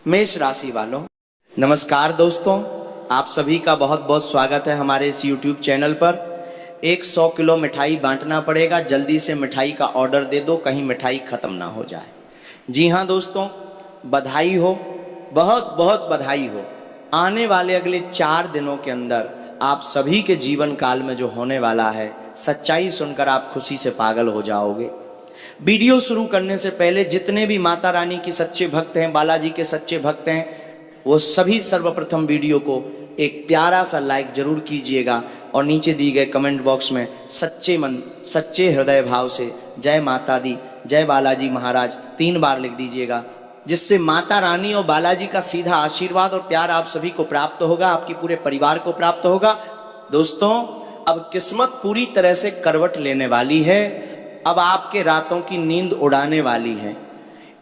मेष राशि वालों, नमस्कार दोस्तों। आप सभी का बहुत बहुत स्वागत है हमारे इस YouTube चैनल पर। 100 किलो मिठाई बांटना पड़ेगा, जल्दी से मिठाई का ऑर्डर दे दो, कहीं मिठाई खत्म ना हो जाए। जी हाँ दोस्तों, बधाई हो, बहुत बहुत बधाई हो। आने वाले अगले 4 दिनों के अंदर आप सभी के जीवन काल में जो होने वाला है, सच्चाई सुनकर आप खुशी से पागल हो जाओगे। वीडियो शुरू करने से पहले जितने भी माता रानी के सच्चे भक्त हैं, बालाजी के सच्चे भक्त हैं, वो सभी सर्वप्रथम वीडियो को एक प्यारा सा लाइक जरूर कीजिएगा और नीचे दिए गए कमेंट बॉक्स में सच्चे मन सच्चे हृदय भाव से जय माता दी, जय बालाजी महाराज 3 बार लिख दीजिएगा, जिससे माता रानी और बालाजी का सीधा आशीर्वाद और प्यार आप सभी को प्राप्त होगा, आपकी पूरे परिवार को प्राप्त होगा। दोस्तों, अब किस्मत पूरी तरह से करवट लेने वाली है। अब आपके रातों की नींद उड़ाने वाली है।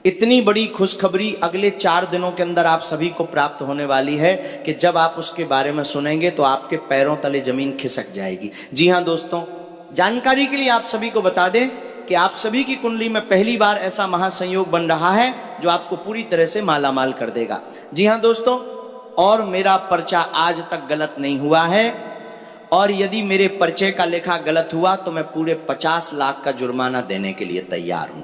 इतनी बड़ी खुशखबरी अगले 4 दिनों के अंदर आप सभी को प्राप्त होने वाली है कि जब आप उसके बारे में सुनेंगे तो आपके पैरों तले जमीन खिसक जाएगी। जी हाँ दोस्तों, जानकारी के लिए आप सभी को बता दें कि आप सभी की कुंडली में पहली बार ऐसा महासंयोग बन रहा है जो आपको पूरी तरह से मालामाल कर देगा। जी हाँ दोस्तों, और मेरा पर्चा आज तक गलत नहीं हुआ है, और यदि मेरे पर्चे का लेखा गलत हुआ तो मैं पूरे 50 लाख का जुर्माना देने के लिए तैयार हूं।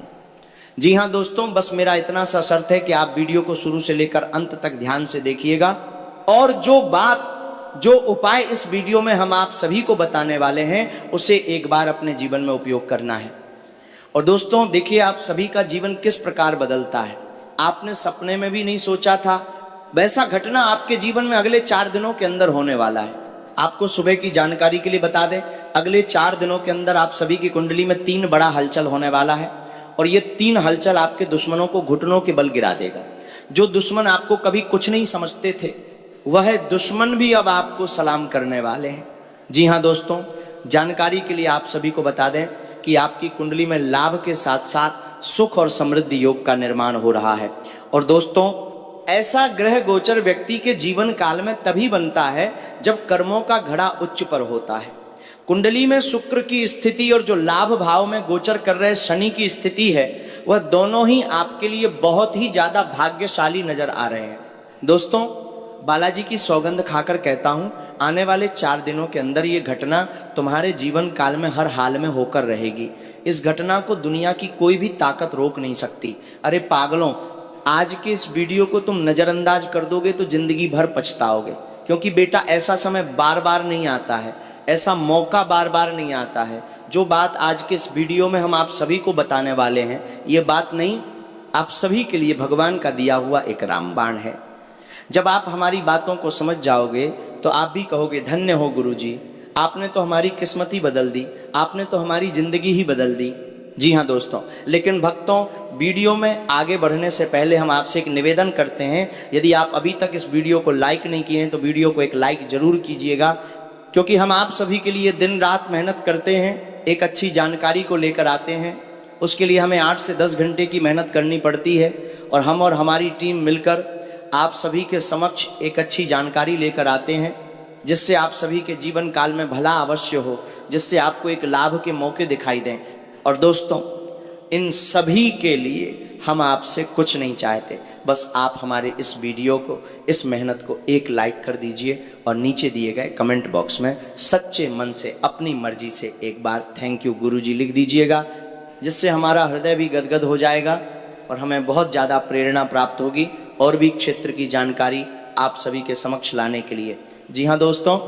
जी हां दोस्तों, बस मेरा इतना सा शर्त है कि आप वीडियो को शुरू से लेकर अंत तक ध्यान से देखिएगा, और जो उपाय इस वीडियो में हम आप सभी को बताने वाले हैं उसे एक बार अपने जीवन में उपयोग करना है। और दोस्तों देखिए, आप सभी का जीवन किस प्रकार बदलता है, आपने सपने में भी नहीं सोचा था वैसा घटना आपके जीवन में अगले 4 दिनों के अंदर होने वाला है। आपको सुबह की जानकारी के लिए बता दें, अगले 4 दिनों के अंदर आप सभी की कुंडली में 3 बड़ा हलचल होने वाला है, और ये 3 हलचल आपके दुश्मनों को घुटनों के बल गिरा देगा। जो दुश्मन आपको कभी कुछ नहीं समझते थे, वह दुश्मन भी अब आपको सलाम करने वाले हैं। जी हाँ दोस्तों, जानकारी के लिए आप सभी को बता दें कि आपकी कुंडली में लाभ के साथ साथ सुख और समृद्धि योग का निर्माण हो रहा है। और दोस्तों, ऐसा ग्रह गोचर व्यक्ति के जीवन काल में तभी बनता है जब कर्मों का घड़ा उच्च पर होता है। कुंडली में शुक्र की स्थिति और जो लाभ भाव में गोचर कर रहे शनि की स्थिति है, वह दोनों ही आपके लिए बहुत ही ज्यादा भाग्यशाली नजर आ रहे हैं। दोस्तों, बालाजी की सौगंध खाकर कहता हूं, आने वाले 4 दिनों के अंदर ये घटना तुम्हारे जीवन काल में हर हाल में होकर रहेगी। इस घटना को दुनिया की कोई भी ताकत रोक नहीं सकती। अरे पागलों, आज के इस वीडियो को तुम नजरअंदाज कर दोगे तो जिंदगी भर पछताओगे, क्योंकि बेटा ऐसा समय बार बार नहीं आता है, ऐसा मौका बार बार नहीं आता है। जो बात आज के इस वीडियो में हम आप सभी को बताने वाले हैं, ये बात नहीं, आप सभी के लिए भगवान का दिया हुआ एक रामबाण है। जब आप हमारी बातों को समझ जाओगे तो आप भी कहोगे, धन्य हो गुरुजी, आपने तो हमारी किस्मत ही बदल दी, आपने तो हमारी जिंदगी ही बदल दी। जी हाँ दोस्तों, लेकिन भक्तों, वीडियो में आगे बढ़ने से पहले हम आपसे एक निवेदन करते हैं, यदि आप अभी तक इस वीडियो को लाइक नहीं किए हैं तो वीडियो को एक लाइक जरूर कीजिएगा, क्योंकि हम आप सभी के लिए दिन रात मेहनत करते हैं, एक अच्छी जानकारी को लेकर आते हैं। उसके लिए हमें 8 से 10 घंटे की मेहनत करनी पड़ती है, और हम और हमारी टीम मिलकर आप सभी के समक्ष एक अच्छी जानकारी लेकर आते हैं, जिससे आप सभी के जीवन काल में भला अवश्य हो, जिससे आपको एक लाभ के मौके दिखाई दें। और दोस्तों, इन सभी के लिए हम आपसे कुछ नहीं चाहते, बस आप हमारे इस वीडियो को, इस मेहनत को एक लाइक कर दीजिए और नीचे दिए गए कमेंट बॉक्स में सच्चे मन से अपनी मर्जी से एक बार थैंक यू गुरुजी लिख दीजिएगा, जिससे हमारा हृदय भी गदगद हो जाएगा और हमें बहुत ज़्यादा प्रेरणा प्राप्त होगी और भी क्षेत्र की जानकारी आप सभी के समक्ष लाने के लिए। जी हाँ दोस्तों,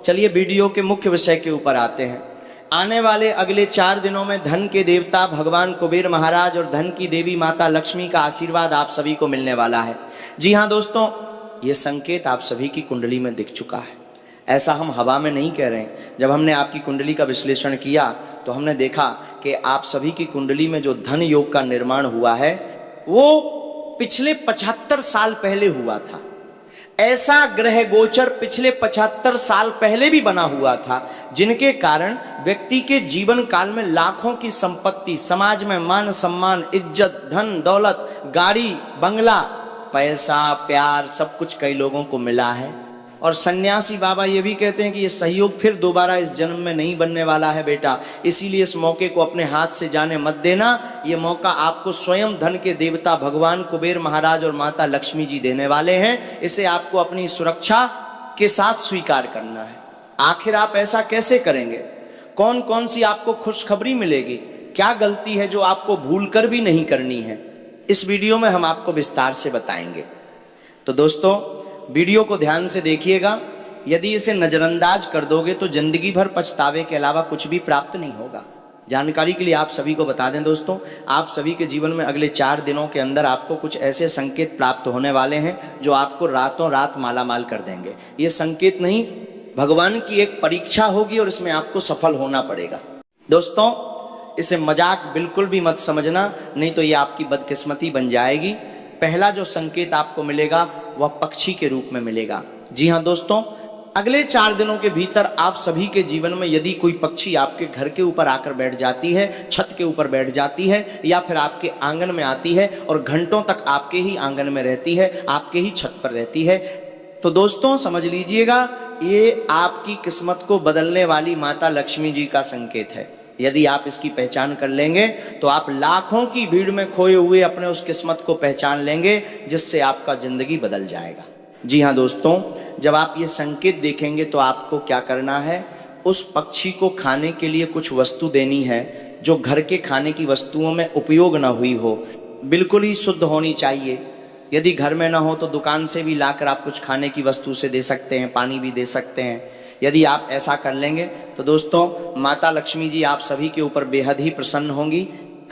चलिए वीडियो के मुख्य विषय के ऊपर आते हैं। आने वाले अगले 4 दिनों में धन के देवता भगवान कुबेर महाराज और धन की देवी माता लक्ष्मी का आशीर्वाद आप सभी को मिलने वाला है। जी हाँ दोस्तों, ये संकेत आप सभी की कुंडली में दिख चुका है। ऐसा हम हवा में नहीं कह रहे हैं। जब हमने आपकी कुंडली का विश्लेषण किया तो हमने देखा कि आप सभी की कुंडली में जो धन योग का निर्माण हुआ है, वो पिछले 75 साल पहले हुआ था। ऐसा ग्रह गोचर पिछले 75 साल पहले भी बना हुआ था, जिनके कारण व्यक्ति के जीवन काल में लाखों की संपत्ति, समाज में मान सम्मान, इज्जत, धन दौलत, गाड़ी बंगला, पैसा, प्यार, सब कुछ कई लोगों को मिला है। और सन्यासी बाबा ये भी कहते हैं कि ये सहयोग फिर दोबारा इस जन्म में नहीं बनने वाला है बेटा, इसीलिए इस मौके को अपने हाथ से जाने मत देना। ये मौका आपको स्वयं धन के देवता भगवान कुबेर महाराज और माता लक्ष्मी जी देने वाले हैं, इसे आपको अपनी सुरक्षा के साथ स्वीकार करना है। आखिर आप ऐसा कैसे करेंगे? कौन कौन सी आपको खुशखबरी मिलेगी? क्या गलती है जो आपको भूल कर भी नहीं करनी है? इस वीडियो में हम आपको विस्तार से बताएंगे। तो दोस्तों वीडियो को ध्यान से देखिएगा। यदि इसे नज़रअंदाज कर दोगे तो जिंदगी भर पछतावे के अलावा कुछ भी प्राप्त नहीं होगा। जानकारी के लिए आप सभी को बता दें दोस्तों, आप सभी के जीवन में अगले 4 दिनों के अंदर आपको कुछ ऐसे संकेत प्राप्त होने वाले हैं जो आपको रातों रात मालामाल कर देंगे। ये संकेत नहीं, भगवान की एक परीक्षा होगी और इसमें आपको सफल होना पड़ेगा। दोस्तों इसे मजाक बिल्कुल भी मत समझना, नहीं तो ये आपकी बदकिस्मती बन जाएगी। पहला जो संकेत आपको मिलेगा वह पक्षी के रूप में मिलेगा। जी हाँ दोस्तों, अगले 4 दिनों के भीतर आप सभी के जीवन में यदि कोई पक्षी आपके घर के ऊपर आकर बैठ जाती है, छत के ऊपर बैठ जाती है, या फिर आपके आंगन में आती है और घंटों तक आपके ही आंगन में रहती है, आपके ही छत पर रहती है, तो दोस्तों समझ लीजिएगा ये आपकी किस्मत को बदलने वाली माता लक्ष्मी जी का संकेत है। यदि आप इसकी पहचान कर लेंगे तो आप लाखों की भीड़ में खोए हुए अपने उस किस्मत को पहचान लेंगे जिससे आपका जिंदगी बदल जाएगा। जी हाँ दोस्तों, जब आप ये संकेत देखेंगे तो आपको क्या करना है, उस पक्षी को खाने के लिए कुछ वस्तु देनी है जो घर के खाने की वस्तुओं में उपयोग ना हुई हो, बिल्कुल ही शुद्ध होनी चाहिए। यदि घर में ना हो तो दुकान से भी लाकर आप कुछ खाने की वस्तु से दे सकते हैं, पानी भी दे सकते हैं। यदि आप ऐसा कर लेंगे तो दोस्तों माता लक्ष्मी जी आप सभी के ऊपर बेहद ही प्रसन्न होंगी।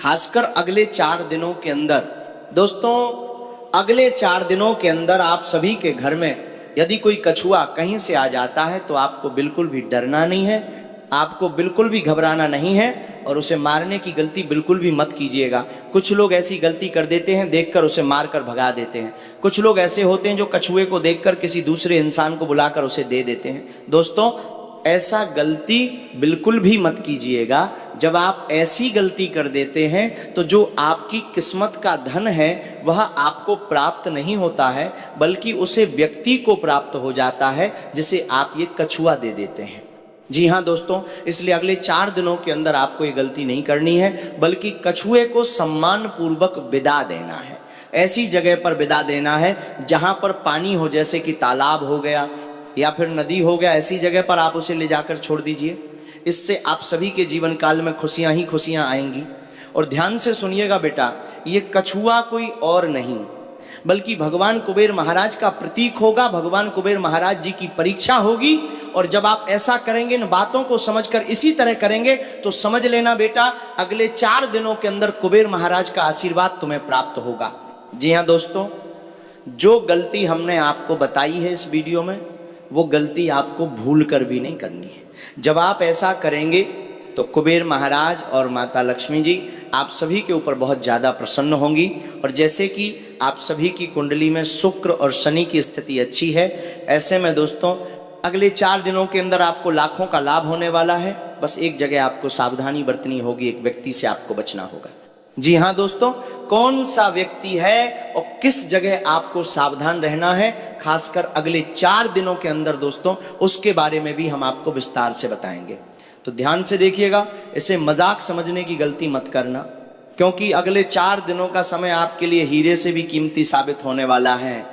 खासकर अगले 4 दिनों के अंदर दोस्तों, अगले 4 दिनों के अंदर आप सभी के घर में यदि कोई कछुआ कहीं से आ जाता है तो आपको बिल्कुल भी डरना नहीं है, आपको बिल्कुल भी घबराना नहीं है और उसे मारने की गलती बिल्कुल भी मत कीजिएगा। कुछ लोग ऐसी गलती कर देते हैं, देखकर उसे मारकर भगा देते हैं। कुछ लोग ऐसे होते हैं जो कछुए को देखकर किसी दूसरे इंसान को बुलाकर उसे दे देते हैं। दोस्तों ऐसा गलती बिल्कुल भी मत कीजिएगा। जब आप ऐसी गलती कर देते हैं तो जो आपकी किस्मत का धन है वह आपको प्राप्त नहीं होता है, बल्कि उसे व्यक्ति को प्राप्त हो जाता है जिसे आप ये कछुआ दे देते हैं। जी हाँ दोस्तों, इसलिए अगले 4 दिनों के अंदर आपको ये गलती नहीं करनी है, बल्कि कछुए को सम्मान पूर्वक विदा देना है। ऐसी जगह पर विदा देना है जहाँ पर पानी हो, जैसे कि तालाब हो गया या फिर नदी हो गया, ऐसी जगह पर आप उसे ले जाकर छोड़ दीजिए। इससे आप सभी के जीवन काल में खुशियाँ ही खुशियाँ आएंगी। और ध्यान से सुनिएगा बेटा, ये कछुआ कोई और नहीं बल्कि भगवान कुबेर महाराज का प्रतीक होगा, भगवान कुबेर महाराज जी की परीक्षा होगी। और जब आप ऐसा करेंगे, इन बातों को समझकर इसी तरह करेंगे, तो समझ लेना बेटा अगले 4 दिनों के अंदर कुबेर महाराज का आशीर्वाद तुम्हें प्राप्त होगा। जी हाँ दोस्तों, जो गलती हमने आपको बताई है इस वीडियो में, वो गलती आपको भूल कर भी नहीं करनी है। जब आप ऐसा करेंगे तो कुबेर महाराज और माता लक्ष्मी जी आप सभी के ऊपर बहुत ज़्यादा प्रसन्न होंगी। और जैसे कि आप सभी की कुंडली में शुक्र और शनि की स्थिति अच्छी है, ऐसे में दोस्तों अगले 4 दिनों के अंदर आपको लाखों का लाभ होने वाला है। बस एक जगह आपको सावधानी बरतनी होगी, एक व्यक्ति से आपको बचना होगा। जी हाँ दोस्तों, कौन सा व्यक्ति है और किस जगह आपको सावधान रहना है, खासकर अगले 4 दिनों के अंदर दोस्तों, उसके बारे में भी हम आपको विस्तार से बताएंगे। तो ध्यान से देखिएगा, इसे मजाक समझने की गलती मत करना, क्योंकि अगले 4 दिनों का समय आपके लिए हीरे से भी कीमती साबित होने वाला है।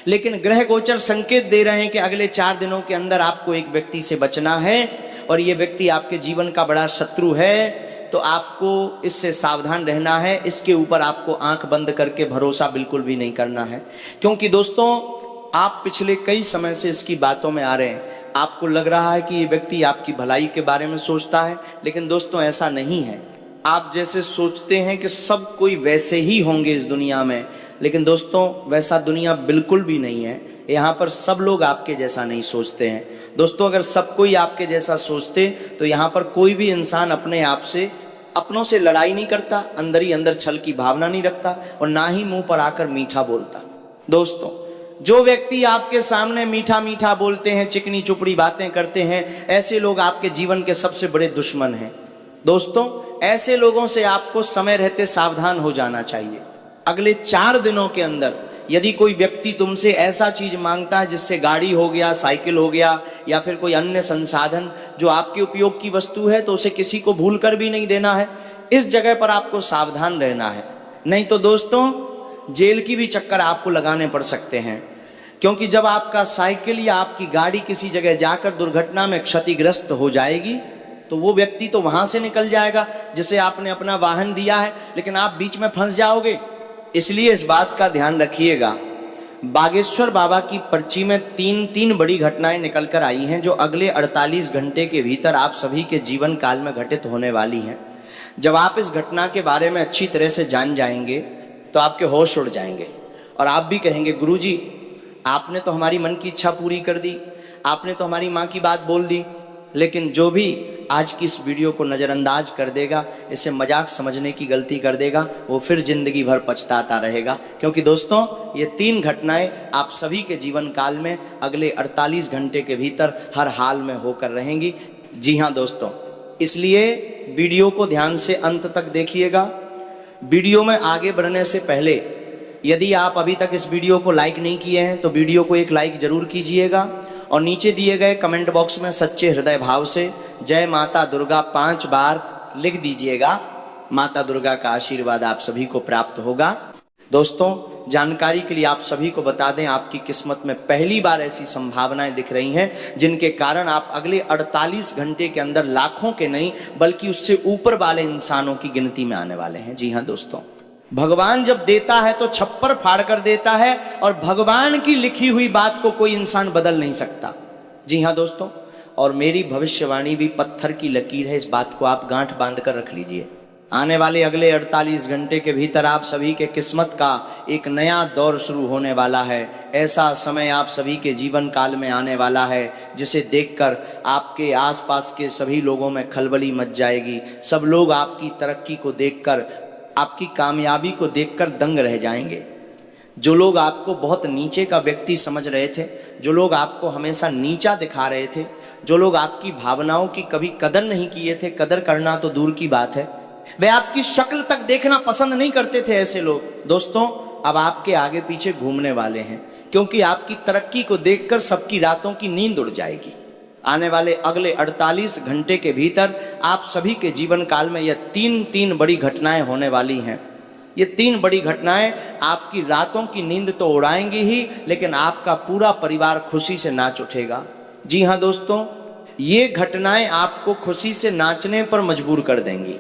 लेकिन ग्रह गोचर संकेत दे रहे हैं कि अगले 4 दिनों के अंदर आपको एक व्यक्ति से बचना है और ये व्यक्ति आपके जीवन का बड़ा शत्रु है, तो आपको इससे सावधान रहना है। इसके ऊपर आपको आंख बंद करके भरोसा बिल्कुल भी नहीं करना है, क्योंकि दोस्तों आप पिछले कई समय से इसकी बातों में आ रहे हैं। आपको लग रहा है कि ये व्यक्ति आपकी भलाई के बारे में सोचता है, लेकिन दोस्तों ऐसा नहीं है। आप जैसे सोचते हैं कि सब कोई वैसे ही होंगे इस दुनिया में, लेकिन दोस्तों वैसा दुनिया बिल्कुल भी नहीं है। यहाँ पर सब लोग आपके जैसा नहीं सोचते हैं। दोस्तों अगर सब कोई आपके जैसा सोचते तो यहाँ पर कोई भी इंसान अपने आप से, अपनों से लड़ाई नहीं करता, अंदर ही अंदर छल की भावना नहीं रखता और ना ही मुंह पर आकर मीठा बोलता। दोस्तों जो व्यक्ति आपके सामने मीठा मीठा बोलते हैं, चिकनी चुपड़ी बातें करते हैं, ऐसे लोग आपके जीवन के सबसे बड़े दुश्मन हैं। दोस्तों ऐसे लोगों से आपको समय रहते सावधान हो जाना चाहिए। अगले 4 दिनों के अंदर यदि कोई व्यक्ति तुमसे ऐसा चीज मांगता है जिससे गाड़ी हो गया, साइकिल हो गया या फिर कोई अन्य संसाधन जो आपके उपयोग की वस्तु है, तो उसे किसी को भूल कर भी नहीं देना है। इस जगह पर आपको सावधान रहना है, नहीं तो दोस्तों जेल की भी चक्कर आपको लगाने पड़ सकते हैं। क्योंकि जब आपका साइकिल या आपकी गाड़ी किसी जगह जाकर दुर्घटना में क्षतिग्रस्त हो जाएगी तो वो व्यक्ति तो वहां से निकल जाएगा जिसे आपने अपना वाहन दिया है, लेकिन आप बीच में फंस जाओगे। इसलिए इस बात का ध्यान रखिएगा। बागेश्वर बाबा की पर्ची में तीन बड़ी घटनाएं निकल कर आई हैं जो अगले 48 घंटे के भीतर आप सभी के जीवन काल में घटित होने वाली हैं। जब आप इस घटना के बारे में अच्छी तरह से जान जाएंगे तो आपके होश उड़ जाएंगे और आप भी कहेंगे, गुरुजी आपने तो हमारी मन की इच्छा पूरी कर दी, आपने तो हमारी माँ की बात बोल दी। लेकिन जो भी आज की इस वीडियो को नज़रअंदाज कर देगा, इसे मजाक समझने की गलती कर देगा, वो फिर जिंदगी भर पछताता रहेगा। क्योंकि दोस्तों ये 3 घटनाएं आप सभी के जीवन काल में अगले 48 घंटे के भीतर हर हाल में होकर रहेंगी। जी हाँ दोस्तों, इसलिए वीडियो को ध्यान से अंत तक देखिएगा। वीडियो में आगे बढ़ने से पहले यदि आप अभी तक इस वीडियो को लाइक नहीं किए हैं तो वीडियो को एक लाइक जरूर कीजिएगा और नीचे दिए गए कमेंट बॉक्स में सच्चे हृदय भाव से जय माता दुर्गा 5 बार लिख दीजिएगा। माता दुर्गा का आशीर्वाद आप सभी को प्राप्त होगा। दोस्तों जानकारी के लिए आप सभी को बता दें, आपकी किस्मत में पहली बार ऐसी संभावनाएं दिख रही हैं जिनके कारण आप अगले 48 घंटे के अंदर लाखों के नहीं बल्कि उससे ऊपर वाले इंसानों की गिनती में आने वाले हैं। जी हाँ दोस्तों, भगवान जब देता है तो छप्पर फाड़ कर देता है और भगवान की लिखी हुई बात को कोई इंसान बदल नहीं सकता। जी हाँ दोस्तों, और मेरी भविष्यवाणी भी पत्थर की लकीर है, इस बात को आप गांठ बांध कर रख लीजिए। आने वाले अगले 48 घंटे के भीतर आप सभी के किस्मत का एक नया दौर शुरू होने वाला है। ऐसा समय आप सभी के जीवन काल में आने वाला है जिसे देखकर आपके आसपास के सभी लोगों में खलबली मच जाएगी। सब लोग आपकी तरक्की को देखकर, आपकी कामयाबी को देखकर दंग रह जाएंगे। जो लोग आपको बहुत नीचे का व्यक्ति समझ रहे थे, जो लोग आपको हमेशा नीचा दिखा रहे थे, जो लोग आपकी भावनाओं की कभी कदर नहीं किए थे, कदर करना तो दूर की बात है, वे आपकी शक्ल तक देखना पसंद नहीं करते थे, ऐसे लोग दोस्तों अब आपके आगे पीछे घूमने वाले हैं। क्योंकि आपकी तरक्की को देखकर सबकी रातों की नींद उड़ जाएगी। आने वाले अगले 48 घंटे के भीतर आप सभी के जीवन काल में यह तीन बड़ी घटनाएं होने वाली हैं। ये 3 बड़ी घटनाएं आपकी रातों की नींद तो उड़ाएंगी ही, लेकिन आपका पूरा परिवार खुशी से नाच उठेगा। जी हाँ दोस्तों, ये घटनाएं आपको खुशी से नाचने पर मजबूर कर देंगी।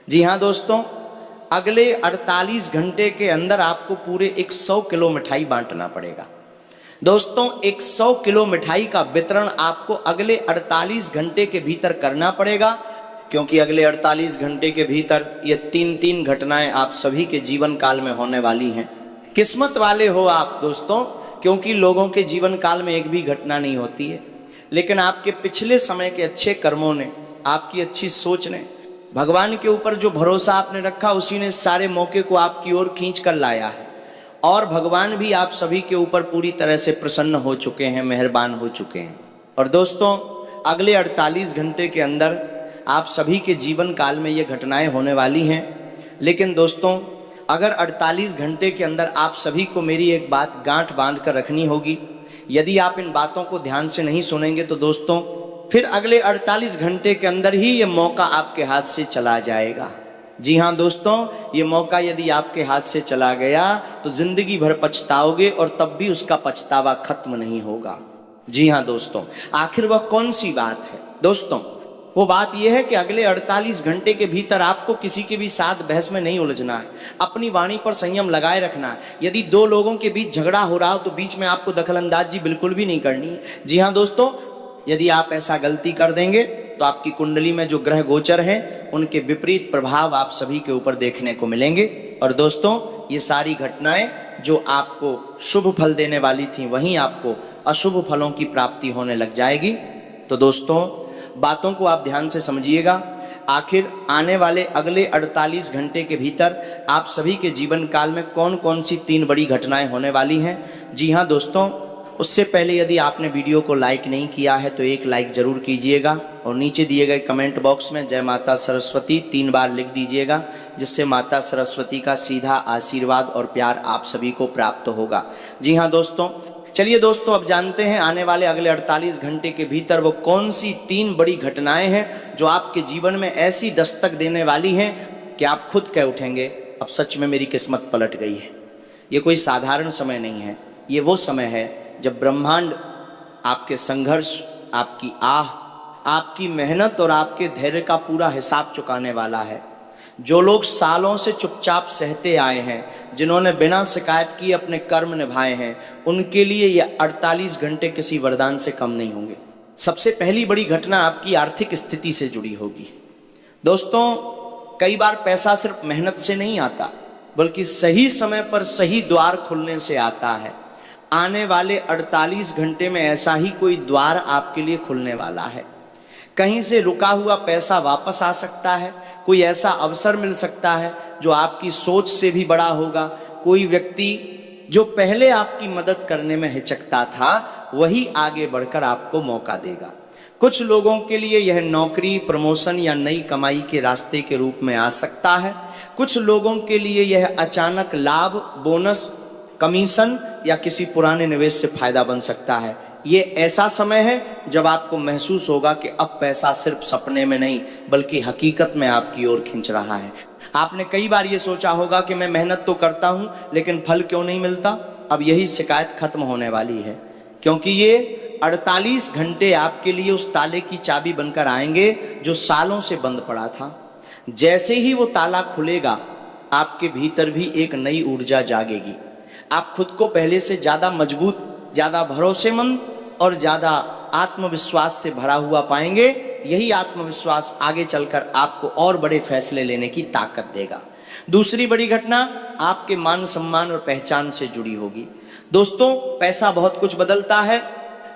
जी हाँ दोस्तों, अगले 48 घंटे के अंदर आपको पूरे 100 किलो मिठाई बांटना पड़ेगा। दोस्तों 100 किलो मिठाई का वितरण आपको अगले 48 घंटे के भीतर करना पड़ेगा, क्योंकि अगले 48 घंटे के भीतर ये 3 घटनाएं आप सभी के जीवन काल में होने वाली हैं। किस्मत वाले हो आप दोस्तों, क्योंकि लोगों के जीवन काल में एक भी घटना नहीं होती है, लेकिन आपके पिछले समय के अच्छे कर्मों ने, आपकी अच्छी सोच ने, भगवान के ऊपर जो भरोसा आपने रखा, उसी ने सारे मौके को आपकी ओर खींच कर लाया है। और भगवान भी आप सभी के ऊपर पूरी तरह से प्रसन्न हो चुके हैं, मेहरबान हो चुके हैं। और दोस्तों अगले 48 घंटे के अंदर आप सभी के जीवन काल में ये घटनाएं होने वाली हैं। लेकिन दोस्तों अगर 48 घंटे के अंदर आप सभी को मेरी एक बात गांठ बांध कर रखनी होगी। यदि आप इन बातों को ध्यान से नहीं सुनेंगे तो दोस्तों फिर अगले 48 घंटे के अंदर ही ये मौका आपके हाथ से चला जाएगा। जी हाँ दोस्तों, ये मौका यदि आपके हाथ से चला गया तो जिंदगी भर पछताओगे और तब भी उसका पछतावा खत्म नहीं होगा। जी हाँ दोस्तों, आखिर वह कौन सी बात है दोस्तों? वो बात यह है कि अगले 48 घंटे के भीतर आपको किसी के भी साथ बहस में नहीं उलझना है। अपनी वाणी पर संयम लगाए रखना है। यदि 2 लोगों के बीच झगड़ा हो रहा हो तो बीच में आपको दखलंदाजी बिल्कुल भी नहीं करनी है। जी हाँ दोस्तों, यदि आप ऐसा गलती कर देंगे तो आपकी कुंडली में जो ग्रह गोचर हैं उनके विपरीत प्रभाव आप सभी के ऊपर देखने को मिलेंगे। और दोस्तों ये सारी घटनाएं जो आपको शुभ फल देने वाली थी, वहीं आपको अशुभ फलों की प्राप्ति होने लग जाएगी। तो दोस्तों बातों को आप ध्यान से समझिएगा। आखिर आने वाले अगले 48 घंटे के भीतर आप सभी के जीवन काल में कौन कौन सी 3 बड़ी घटनाएं होने वाली हैं। जी हाँ दोस्तों, उससे पहले यदि आपने वीडियो को लाइक नहीं किया है तो एक लाइक जरूर कीजिएगा और नीचे दिए गए कमेंट बॉक्स में जय माता सरस्वती 3 बार लिख दीजिएगा। जिससे माता सरस्वती का सीधा आशीर्वाद और प्यार आप सभी को प्राप्त होगा। जी हाँ दोस्तों, चलिए दोस्तों अब जानते हैं आने वाले अगले 48 घंटे के भीतर वो कौन सी 3 बड़ी घटनाएं हैं जो आपके जीवन में ऐसी दस्तक देने वाली हैं कि आप खुद कह उठेंगे अब सच में मेरी किस्मत पलट गई है। ये कोई साधारण समय नहीं है, ये वो समय है जब ब्रह्मांड आपके संघर्ष, आपकी आह, आपकी मेहनत और आपके धैर्य का पूरा हिसाब चुकाने वाला है। जो लोग सालों से चुपचाप सहते आए हैं, जिन्होंने बिना शिकायत किए अपने कर्म निभाए हैं, उनके लिए ये 48 घंटे किसी वरदान से कम नहीं होंगे। सबसे पहली बड़ी घटना आपकी आर्थिक स्थिति से जुड़ी होगी। दोस्तों, कई बार पैसा सिर्फ मेहनत से नहीं आता, बल्कि सही समय पर सही द्वार खुलने से आता है। आने वाले 48 घंटे में ऐसा ही कोई द्वार आपके लिए खुलने वाला है। कहीं से रुका हुआ पैसा वापस आ सकता है, कोई ऐसा अवसर मिल सकता है जो आपकी सोच से भी बड़ा होगा। कोई व्यक्ति जो पहले आपकी मदद करने में हिचकता था, वही आगे बढ़कर आपको मौका देगा। कुछ लोगों के लिए यह नौकरी, प्रमोशन या नई कमाई के रास्ते के रूप में आ सकता है। कुछ लोगों के लिए यह अचानक लाभ, बोनस, कमीशन या किसी पुराने निवेश से फायदा बन सकता है। ये ऐसा समय है जब आपको महसूस होगा कि अब पैसा सिर्फ सपने में नहीं बल्कि हकीकत में आपकी ओर खींच रहा है। आपने कई बार ये सोचा होगा कि मैं मेहनत तो करता हूँ लेकिन फल क्यों नहीं मिलता। अब यही शिकायत खत्म होने वाली है, क्योंकि ये 48 घंटे आपके लिए उस ताले की चाबी बनकर आएंगे जो सालों से बंद पड़ा था। जैसे ही वो ताला खुलेगा, आपके भीतर भी एक नई ऊर्जा जागेगी। आप खुद को पहले से ज्यादा मजबूत, ज्यादा भरोसेमंद और ज्यादा आत्मविश्वास से भरा हुआ पाएंगे। यही आत्मविश्वास आगे चलकर आपको और बड़े फैसले लेने की ताकत देगा। दूसरी बड़ी घटना आपके मान सम्मान और पहचान से जुड़ी होगी। दोस्तों, पैसा बहुत कुछ बदलता है,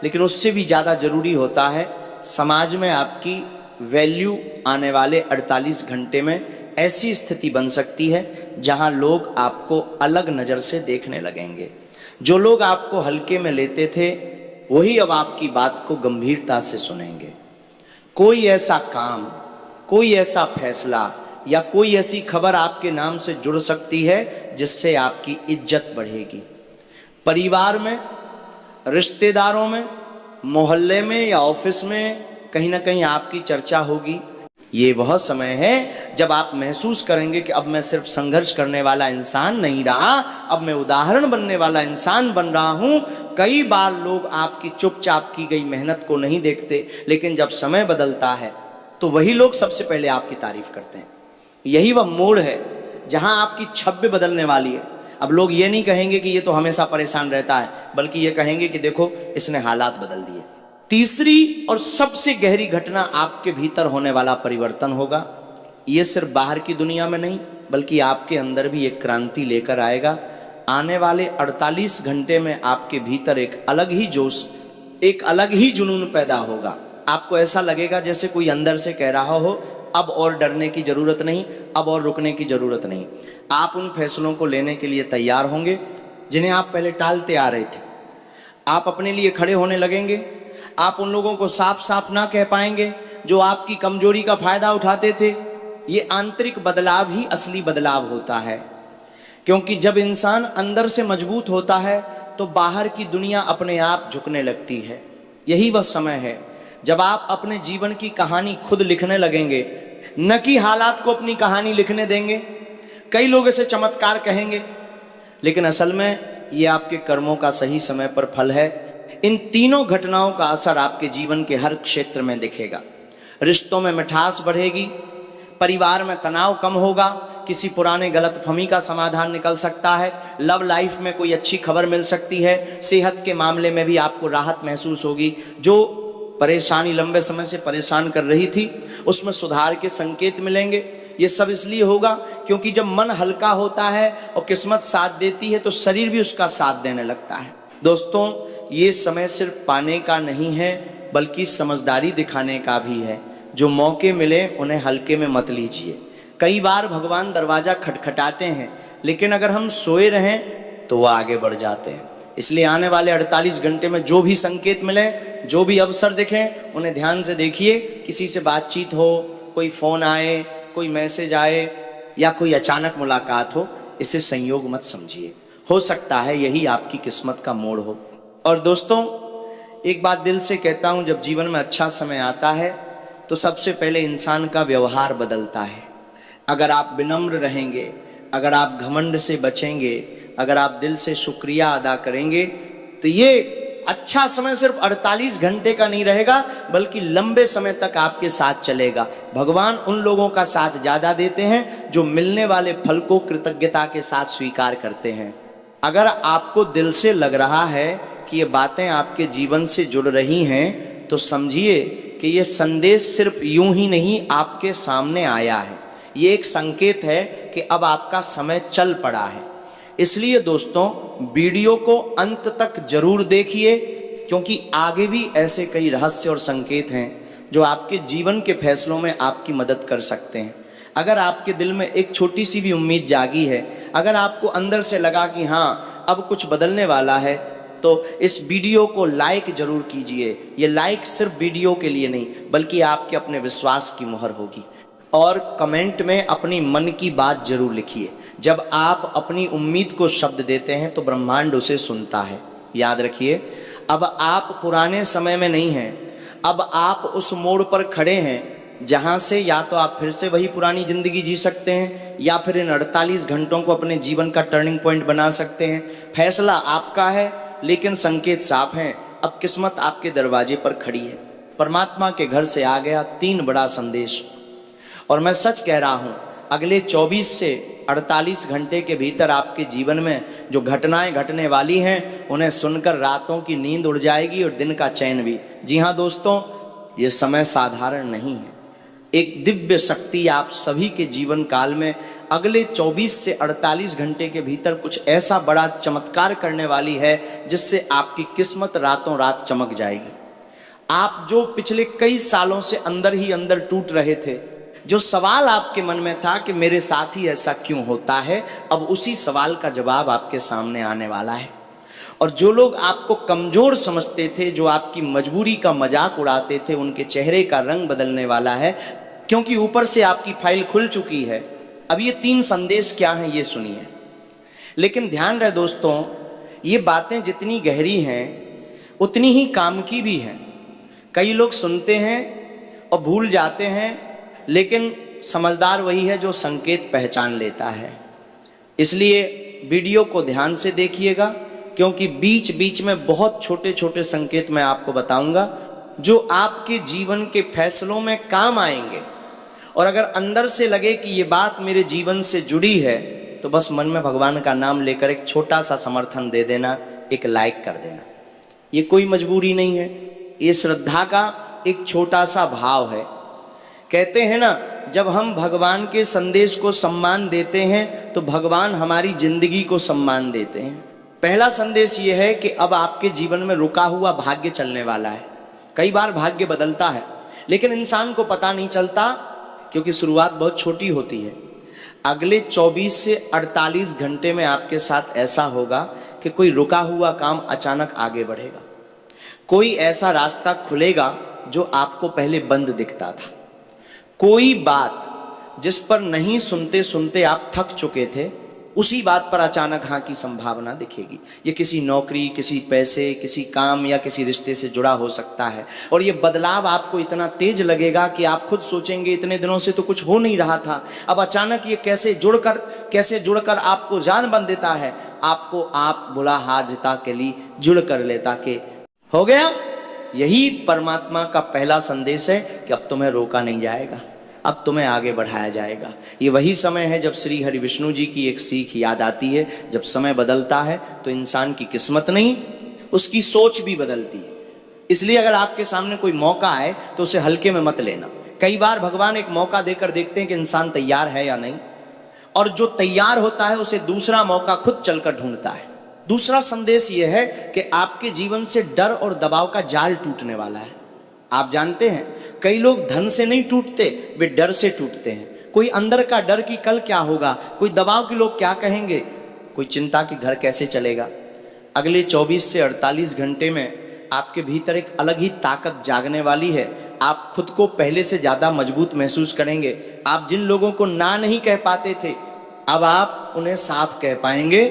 लेकिन उससे भी ज्यादा जरूरी होता है समाज में आपकी वैल्यू। आने वाले 48 घंटे में ऐसी स्थिति बन सकती है जहां लोग आपको अलग नजर से देखने लगेंगे। जो लोग आपको हल्के में लेते थे, वही अब आपकी बात को गंभीरता से सुनेंगे। कोई ऐसा काम, कोई ऐसा फैसला या कोई ऐसी खबर आपके नाम से जुड़ सकती है जिससे आपकी इज्जत बढ़ेगी। परिवार में, रिश्तेदारों में, मोहल्ले में या ऑफिस में कहीं ना कहीं आपकी चर्चा होगी। ये वह समय है जब आप महसूस करेंगे कि अब मैं सिर्फ संघर्ष करने वाला इंसान नहीं रहा, अब मैं उदाहरण बनने वाला इंसान बन रहा हूं। कई बार लोग आपकी चुपचाप की गई मेहनत को नहीं देखते, लेकिन जब समय बदलता है तो वही लोग सबसे पहले आपकी तारीफ करते हैं। यही वह मोड़ है जहां आपकी छवि बदलने वाली है। अब लोग ये नहीं कहेंगे कि ये तो हमेशा परेशान रहता है, बल्कि ये कहेंगे कि देखो इसने हालात बदल दिए। तीसरी और सबसे गहरी घटना आपके भीतर होने वाला परिवर्तन होगा। ये सिर्फ बाहर की दुनिया में नहीं बल्कि आपके अंदर भी एक क्रांति लेकर आएगा। आने वाले 48 घंटे में आपके भीतर एक अलग ही जोश, एक अलग ही जुनून पैदा होगा। आपको ऐसा लगेगा जैसे कोई अंदर से कह रहा हो, अब और डरने की जरूरत नहीं, अब और रुकने की जरूरत नहीं। आप उन फैसलों को लेने के लिए तैयार होंगे जिन्हें आप पहले टालते आ रहे थे। आप अपने लिए खड़े होने लगेंगे। आप उन लोगों को साफ साफ ना कह पाएंगे जो आपकी कमजोरी का फायदा उठाते थे। ये आंतरिक बदलाव ही असली बदलाव होता है, क्योंकि जब इंसान अंदर से मजबूत होता है तो बाहर की दुनिया अपने आप झुकने लगती है। यही वह समय है जब आप अपने जीवन की कहानी खुद लिखने लगेंगे, न कि हालात को अपनी कहानी लिखने देंगे। कई लोग इसे चमत्कार कहेंगे, लेकिन असल में ये आपके कर्मों का सही समय पर फल है। इन तीनों घटनाओं का असर आपके जीवन के हर क्षेत्र में दिखेगा। रिश्तों में मिठास बढ़ेगी, परिवार में तनाव कम होगा, किसी पुराने गलतफहमी का समाधान निकल सकता है, लव लाइफ में कोई अच्छी खबर मिल सकती है, सेहत के मामले में भी आपको राहत महसूस होगी। जो परेशानी लंबे समय से परेशान कर रही थी उसमें सुधार के संकेत मिलेंगे। ये सब इसलिए होगा क्योंकि जब मन हल्का होता है और किस्मत साथ देती है तो शरीर भी उसका साथ देने लगता है। दोस्तों, ये समय सिर्फ पाने का नहीं है बल्कि समझदारी दिखाने का भी है। जो मौके मिले उन्हें हल्के में मत लीजिए। कई बार भगवान दरवाजा खटखटाते हैं, लेकिन अगर हम सोए रहें तो वह आगे बढ़ जाते हैं। इसलिए आने वाले 48 घंटे में जो भी संकेत मिले, जो भी अवसर दिखें, उन्हें ध्यान से देखिए। किसी से बातचीत हो, कोई फोन आए, कोई मैसेज आए, या कोई अचानक मुलाकात हो, इसे संयोग मत समझिए। हो सकता है यही आपकी किस्मत का मोड़ हो। और दोस्तों, एक बात दिल से कहता हूं, जब जीवन में अच्छा समय आता है तो सबसे पहले इंसान का व्यवहार बदलता है। अगर आप विनम्र रहेंगे, अगर आप घमंड से बचेंगे, अगर आप दिल से शुक्रिया अदा करेंगे, तो ये अच्छा समय सिर्फ 48 घंटे का नहीं रहेगा, बल्कि लंबे समय तक आपके साथ चलेगा। भगवान उन लोगों का साथ ज्यादा देते हैं जो मिलने वाले फल को कृतज्ञता के साथ स्वीकार करते हैं। अगर आपको दिल से लग रहा है कि ये बातें आपके जीवन से जुड़ रही हैं, तो समझिए कि ये संदेश सिर्फ यूं ही नहीं आपके सामने आया है, ये एक संकेत है कि अब आपका समय चल पड़ा है। इसलिए दोस्तों, वीडियो को अंत तक जरूर देखिए, क्योंकि आगे भी ऐसे कई रहस्य और संकेत हैं जो आपके जीवन के फैसलों में आपकी मदद कर सकते हैं। अगर आपके दिल में एक छोटी सी भी उम्मीद जागी है, अगर आपको अंदर से लगा कि हाँ अब कुछ बदलने वाला है, तो इस वीडियो को लाइक जरूर कीजिए। ये लाइक सिर्फ वीडियो के लिए नहीं, बल्कि आपके अपने विश्वास की मुहर होगी। और कमेंट में अपनी मन की बात जरूर लिखिए। जब आप अपनी उम्मीद को शब्द देते हैं तो ब्रह्मांड उसे सुनता है। याद रखिए, अब आप पुराने समय में नहीं हैं, अब आप उस मोड़ पर खड़े हैं जहां से या तो आप फिर से वही पुरानी जिंदगी जी सकते हैं, या फिर इन 48 घंटों को अपने जीवन का टर्निंग पॉइंट बना सकते हैं। फैसला आपका है, लेकिन संकेत साफ हैं। अब किस्मत आपके दरवाजे पर खड़ी है। परमात्मा के घर से आ गया 3 बड़ा संदेश, और मैं सच कह रहा हूं, अगले 24 से 48 घंटे के भीतर आपके जीवन में जो घटनाएं घटने वाली हैं, उन्हें सुनकर रातों की नींद उड़ जाएगी और दिन का चैन भी। जी हाँ दोस्तों, ये समय साधारण नहीं है। एक दिव्य शक्ति आप सभी के जीवन काल में अगले 24 से 48 घंटे के भीतर कुछ ऐसा बड़ा चमत्कार करने वाली है, जिससे आपकी किस्मत रातों रात चमक जाएगी। आप जो पिछले कई सालों से अंदर ही अंदर टूट रहे थे, जो सवाल आपके मन में था कि मेरे साथ ही ऐसा क्यों होता है, अब उसी सवाल का जवाब आपके सामने आने वाला है। और जो लोग आपको कमजोर समझते थे, जो आपकी मजबूरी का मजाक उड़ाते थे, उनके चेहरे का रंग बदलने वाला है, क्योंकि ऊपर से आपकी फाइल खुल चुकी है। अब ये 3 संदेश क्या हैं, ये सुनिए। लेकिन ध्यान रहे दोस्तों, ये बातें जितनी गहरी हैं उतनी ही काम की भी हैं। कई लोग सुनते हैं और भूल जाते हैं, लेकिन समझदार वही है जो संकेत पहचान लेता है। इसलिए वीडियो को ध्यान से देखिएगा, क्योंकि बीच बीच में बहुत छोटे छोटे संकेत मैं आपको बताऊंगा जो आपके जीवन के फैसलों में काम आएंगे। और अगर अंदर से लगे कि ये बात मेरे जीवन से जुड़ी है, तो बस मन में भगवान का नाम लेकर एक छोटा सा समर्थन दे देना, एक लाइक कर देना। ये कोई मजबूरी नहीं है, ये श्रद्धा का एक छोटा सा भाव है। कहते हैं ना, जब हम भगवान के संदेश को सम्मान देते हैं तो भगवान हमारी जिंदगी को सम्मान देते हैं। पहला संदेश ये है कि अब आपके जीवन में रुका हुआ भाग्य चलने वाला है। कई बार भाग्य बदलता है, लेकिन इंसान को पता नहीं चलता, क्योंकि शुरुआत बहुत छोटी होती है। अगले 24 से 48 घंटे में आपके साथ ऐसा होगा कि कोई रुका हुआ काम अचानक आगे बढ़ेगा। कोई ऐसा रास्ता खुलेगा जो आपको पहले बंद दिखता था। कोई बात जिस पर नहीं सुनते सुनते आप थक चुके थे, उसी बात पर अचानक हाँ की संभावना दिखेगी। ये किसी नौकरी, किसी पैसे, किसी काम या किसी रिश्ते से जुड़ा हो सकता है। और ये बदलाव आपको इतना तेज लगेगा कि आप खुद सोचेंगे इतने दिनों से तो कुछ हो नहीं रहा था, अब अचानक ये कैसे जुड़कर आपको जान बन देता है। आपको आप बुला हाजता के लिए जुड़ कर लेता कि हो गया। यही परमात्मा का पहला संदेश है कि अब तुम्हें रोका नहीं जाएगा, अब तुम्हें आगे बढ़ाया जाएगा। ये वही समय है जब श्री हरि विष्णु जी की एक सीख याद आती है। जब समय बदलता है तो इंसान की किस्मत नहीं, उसकी सोच भी बदलती है। इसलिए अगर आपके सामने कोई मौका आए तो उसे हल्के में मत लेना। कई बार भगवान एक मौका देकर देखते हैं कि इंसान तैयार है या नहीं, और जो तैयार होता है उसे दूसरा मौका खुद चलकर ढूंढता है। दूसरा संदेश यह है कि आपके जीवन से डर और दबाव का जाल टूटने वाला है। आप जानते हैं, कई लोग धन से नहीं टूटते, वे डर से टूटते हैं। कोई अंदर का डर कि कल क्या होगा, कोई दबाव कि लोग क्या कहेंगे, कोई चिंता कि घर कैसे चलेगा। अगले 24 से 48 घंटे में आपके भीतर एक अलग ही ताकत जागने वाली है, आप खुद को पहले से ज़्यादा मजबूत महसूस करेंगे। आप जिन लोगों को ना नहीं कह पाते थे, अब आप उन्हें साफ कह पाएंगे।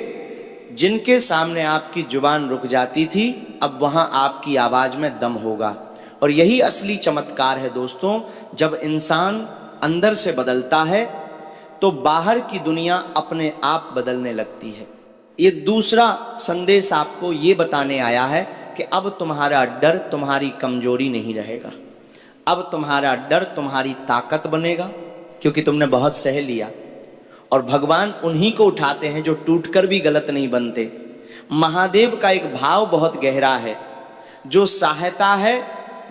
जिनके सामने आपकी जुबान रुक जाती थी, अब वहाँ आपकी आवाज़ में दम होगा। और यही असली चमत्कार है दोस्तों, जब इंसान अंदर से बदलता है तो बाहर की दुनिया अपने आप बदलने लगती है। ये दूसरा संदेश आपको ये बताने आया है कि अब तुम्हारा डर तुम्हारी कमजोरी नहीं रहेगा, अब तुम्हारा डर तुम्हारी ताकत बनेगा, क्योंकि तुमने बहुत सह लिया। और भगवान उन्हीं को उठाते हैं जो टूटकर भी गलत नहीं बनते। महादेव का एक भाव बहुत गहरा है, जो सहायता है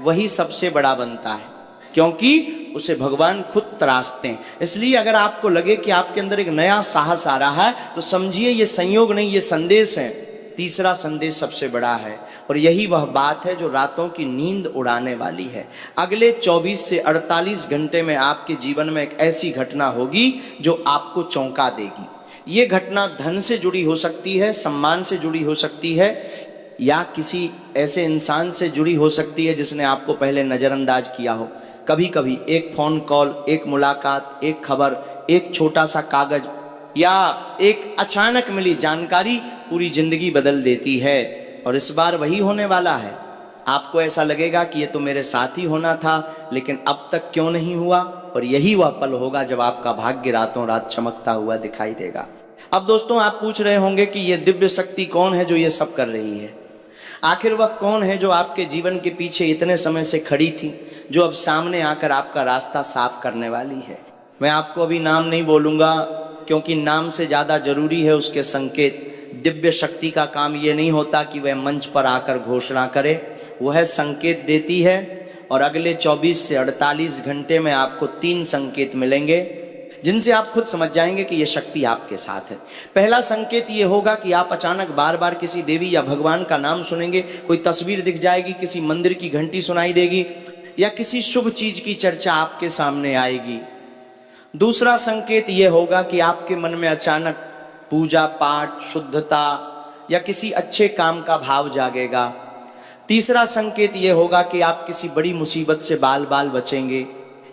वही सबसे बड़ा बनता है, क्योंकि उसे भगवान खुद तराशते हैं। इसलिए अगर आपको लगे कि आपके अंदर एक नया साहस आ रहा है, तो समझिए ये संयोग नहीं, ये संदेश है। तीसरा संदेश सबसे बड़ा है, और यही वह बात है जो रातों की नींद उड़ाने वाली है। अगले 24 से 48 घंटे में आपके जीवन में एक ऐसी घटना होगी जो आपको चौंका देगी। ये घटना धन से जुड़ी हो सकती है, सम्मान से जुड़ी हो सकती है, या किसी ऐसे इंसान से जुड़ी हो सकती है जिसने आपको पहले नज़रअंदाज किया हो। कभी कभी एक फ़ोन कॉल, एक मुलाकात, एक खबर, एक छोटा सा कागज या एक अचानक मिली जानकारी पूरी ज़िंदगी बदल देती है। और इस बार वही होने वाला है। आपको ऐसा लगेगा कि ये तो मेरे साथ ही होना था, लेकिन अब तक क्यों नहीं हुआ। और यही वह पल होगा जब आपका भाग्य रातों रात चमकता हुआ दिखाई देगा। अब दोस्तों, आप पूछ रहे होंगे कि ये दिव्य शक्ति कौन है जो ये सब कर रही है। आखिर वह कौन है जो आपके जीवन के पीछे इतने समय से खड़ी थी, जो अब सामने आकर आपका रास्ता साफ करने वाली है। मैं आपको अभी नाम नहीं बोलूँगा, क्योंकि नाम से ज़्यादा जरूरी है उसके संकेत। दिव्य शक्ति का काम ये नहीं होता कि वह मंच पर आकर घोषणा करे, वह संकेत देती है। और अगले 24 से 48 घंटे में आपको 3 संकेत मिलेंगे, जिनसे आप खुद समझ जाएंगे कि यह शक्ति आपके साथ है। पहला संकेत ये होगा कि आप अचानक बार बार किसी देवी या भगवान का नाम सुनेंगे, कोई तस्वीर दिख जाएगी, किसी मंदिर की घंटी सुनाई देगी, या किसी शुभ चीज की चर्चा आपके सामने आएगी। दूसरा संकेत यह होगा कि आपके मन में अचानक पूजा पाठ, शुद्धता या किसी अच्छे काम का भाव जागेगा। तीसरा संकेत यह होगा कि आप किसी बड़ी मुसीबत से बाल बाल बचेंगे,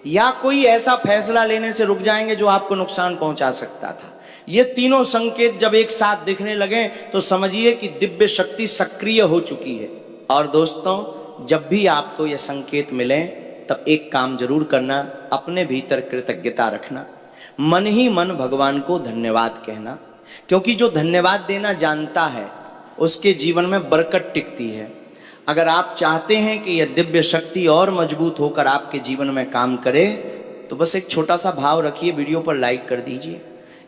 या कोई ऐसा फैसला लेने से रुक जाएंगे जो आपको नुकसान पहुंचा सकता था। ये तीनों संकेत जब एक साथ दिखने लगे तो समझिए कि दिव्य शक्ति सक्रिय हो चुकी है। और दोस्तों, जब भी आपको ये संकेत मिले तब एक काम जरूर करना, अपने भीतर कृतज्ञता रखना, मन ही मन भगवान को धन्यवाद कहना, क्योंकि जो धन्यवाद देना जानता है उसके जीवन में बरकत टिकती है। अगर आप चाहते हैं कि यह दिव्य शक्ति और मजबूत होकर आपके जीवन में काम करे, तो बस एक छोटा सा भाव रखिए, वीडियो पर लाइक कर दीजिए।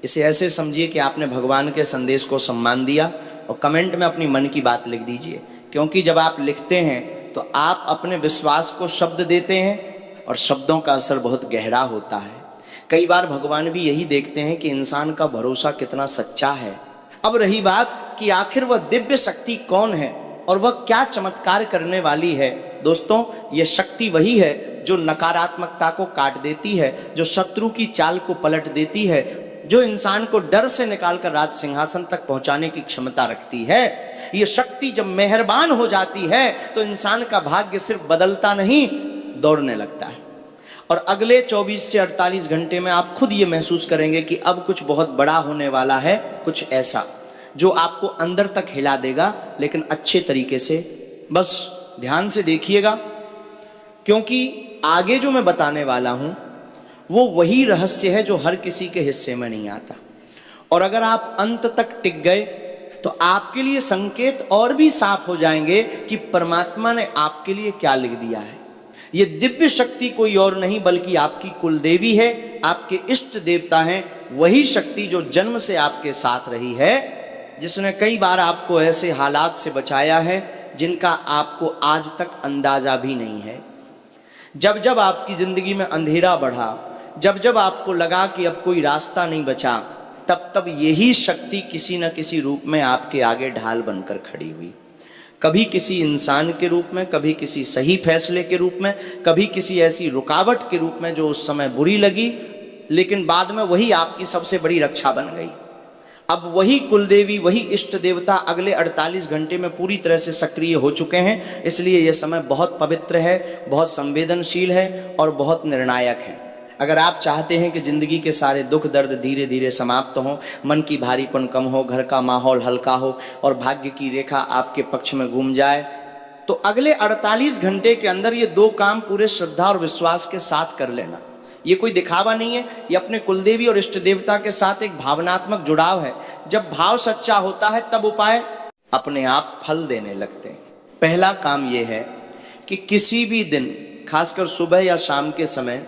इसे ऐसे समझिए कि आपने भगवान के संदेश को सम्मान दिया, और कमेंट में अपनी मन की बात लिख दीजिए, क्योंकि जब आप लिखते हैं तो आप अपने विश्वास को शब्द देते हैं, और शब्दों का असर बहुत गहरा होता है। कई बार भगवान भी यही देखते हैं कि इंसान का भरोसा कितना सच्चा है। अब रही बात कि आखिर वह दिव्य शक्ति कौन है और वह क्या चमत्कार करने वाली है। दोस्तों, यह शक्ति वही है जो नकारात्मकता को काट देती है, जो शत्रु की चाल को पलट देती है, जो इंसान को डर से निकालकर राज सिंहासन तक पहुंचाने की क्षमता रखती है। यह शक्ति जब मेहरबान हो जाती है तो इंसान का भाग्य सिर्फ बदलता नहीं, दौड़ने लगता है। और अगले 24 से 48 घंटे में आप खुद ये महसूस करेंगे कि अब कुछ बहुत बड़ा होने वाला है, कुछ ऐसा जो आपको अंदर तक हिला देगा, लेकिन अच्छे तरीके से। बस ध्यान से देखिएगा, क्योंकि आगे जो मैं बताने वाला हूं वो वही रहस्य है जो हर किसी के हिस्से में नहीं आता। और अगर आप अंत तक टिक गए तो आपके लिए संकेत और भी साफ हो जाएंगे कि परमात्मा ने आपके लिए क्या लिख दिया है। ये दिव्य शक्ति कोई और नहीं बल्कि आपकी कुल देवी है, आपके इष्ट देवता हैं। वही शक्ति जो जन्म से आपके साथ रही है, जिसने कई बार आपको ऐसे हालात से बचाया है जिनका आपको आज तक अंदाजा भी नहीं है। जब जब आपकी जिंदगी में अंधेरा बढ़ा, जब जब आपको लगा कि अब कोई रास्ता नहीं बचा, तब तब यही शक्ति किसी न किसी रूप में आपके आगे ढाल बनकर खड़ी हुई। कभी किसी इंसान के रूप में, कभी किसी सही फैसले के रूप में, कभी किसी ऐसी रुकावट के रूप में जो उस समय बुरी लगी, लेकिन बाद में वही आपकी सबसे बड़ी रक्षा बन गई। अब वही कुलदेवी, वही इष्ट देवता अगले 48 घंटे में पूरी तरह से सक्रिय हो चुके हैं। इसलिए यह समय बहुत पवित्र है, बहुत संवेदनशील है और बहुत निर्णायक है। अगर आप चाहते हैं कि ज़िंदगी के सारे दुख दर्द धीरे धीरे समाप्त हों, मन की भारीपन कम हो, घर का माहौल हल्का हो और भाग्य की रेखा आपके पक्ष में घूम जाए, तो अगले 48 घंटे के अंदर ये 2 काम पूरे श्रद्धा और विश्वास के साथ कर लेना। ये कोई दिखावा नहीं है, ये अपने कुलदेवी और इष्ट देवता के साथ एक भावनात्मक जुड़ाव है। जब भाव सच्चा होता है तब उपाय अपने आप फल देने लगते हैं। पहला काम ये है कि किसी भी दिन, खासकर सुबह या शाम के समय,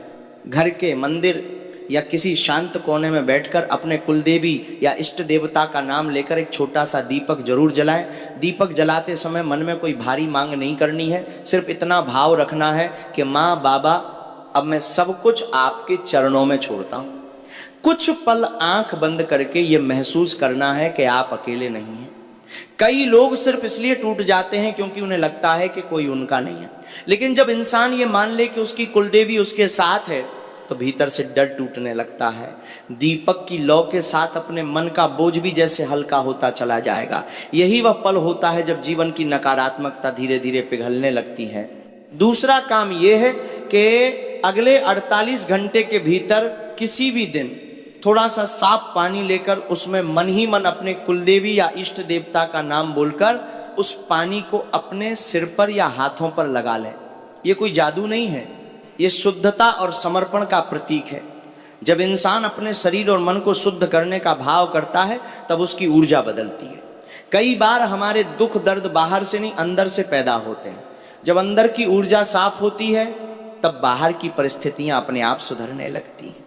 घर के मंदिर या किसी शांत कोने में बैठकर अपने कुलदेवी या इष्ट देवता का नाम लेकर एक छोटा सा दीपक जरूर जलाएं। दीपक जलाते समय मन में कोई भारी मांग नहीं करनी है, सिर्फ इतना भाव रखना है कि माँ बाबा, अब मैं सब कुछ आपके चरणों में छोड़ता हूं। कुछ पल आंख बंद करके ये महसूस करना है कि आप अकेले नहीं हैं। कई लोग सिर्फ इसलिए टूट जाते हैं क्योंकि उन्हें लगता है कि कोई उनका नहीं है, लेकिन जब इंसान ये मान ले कि उसकी कुलदेवी उसके साथ है तो भीतर से डर टूटने लगता है। दीपक की लौ के साथ अपने मन का बोझ भी जैसे हल्का होता चला जाएगा। यही वह पल होता है जब जीवन की नकारात्मकता धीरे धीरे पिघलने लगती है। दूसरा काम यह है कि अगले 48 घंटे के भीतर किसी भी दिन थोड़ा सा साफ पानी लेकर उसमें मन ही मन अपने कुलदेवी या इष्ट देवता का नाम बोलकर उस पानी को अपने सिर पर या हाथों पर लगा लें। ये कोई जादू नहीं है, ये शुद्धता और समर्पण का प्रतीक है। जब इंसान अपने शरीर और मन को शुद्ध करने का भाव करता है तब उसकी ऊर्जा बदलती है। कई बार हमारे दुख दर्द बाहर से नहीं, अंदर से पैदा होते हैं। जब अंदर की ऊर्जा साफ होती है तब बाहर की परिस्थितियां अपने आप सुधरने लगती हैं।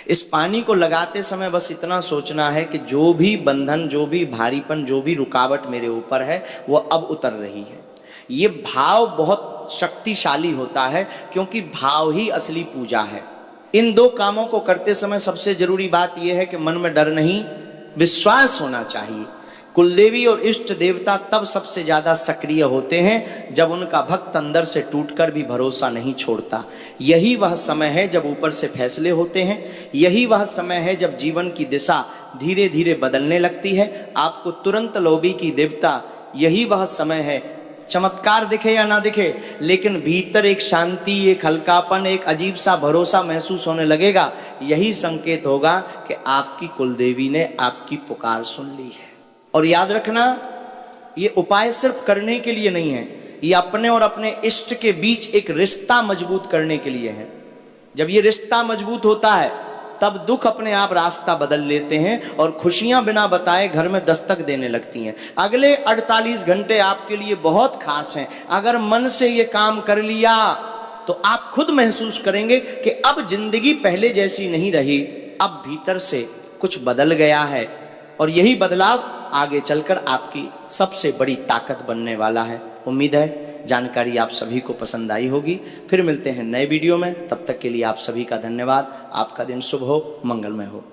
इस पानी को लगाते समय बस इतना सोचना है कि जो भी बंधन, जो भी भारीपन, जो भी रुकावट मेरे ऊपर है वो अब उतर रही है। ये भाव बहुत शक्तिशाली होता है क्योंकि भाव ही असली पूजा है। इन 2 कामों को करते समय सबसे जरूरी बात यह है कि मन में डर नहीं, विश्वास होना चाहिए। कुलदेवी और इष्ट देवता तब सबसे ज्यादा सक्रिय होते हैं जब उनका भक्त अंदर से टूटकर भी भरोसा नहीं छोड़ता। यही वह समय है जब ऊपर से फैसले होते हैं। यही वह समय है जब जीवन की दिशा धीरे धीरे बदलने लगती है। आपको तुरंत लोभी की देवता, यही वह समय है, चमत्कार दिखे या ना दिखे, लेकिन भीतर एक शांति, एक हल्कापन, एक अजीब सा भरोसा महसूस होने लगेगा। यही संकेत होगा कि आपकी कुलदेवी ने आपकी पुकार सुन ली है। और याद रखना, ये उपाय सिर्फ करने के लिए नहीं है, ये अपने और अपने इष्ट के बीच एक रिश्ता मजबूत करने के लिए है। जब ये रिश्ता मजबूत होता है तब दुख अपने आप रास्ता बदल लेते हैं और खुशियां बिना बताए घर में दस्तक देने लगती हैं। अगले 48 घंटे आपके लिए बहुत खास हैं। अगर मन से ये काम कर लिया तो आप खुद महसूस करेंगे कि अब जिंदगी पहले जैसी नहीं रही, अब भीतर से कुछ बदल गया है और यही बदलाव आगे चलकर आपकी सबसे बड़ी ताकत बनने वाला है। उम्मीद है जानकारी आप सभी को पसंद आई होगी। फिर मिलते हैं नए वीडियो में, तब तक के लिए आप सभी का धन्यवाद। आपका दिन शुभ हो, मंगलमय हो।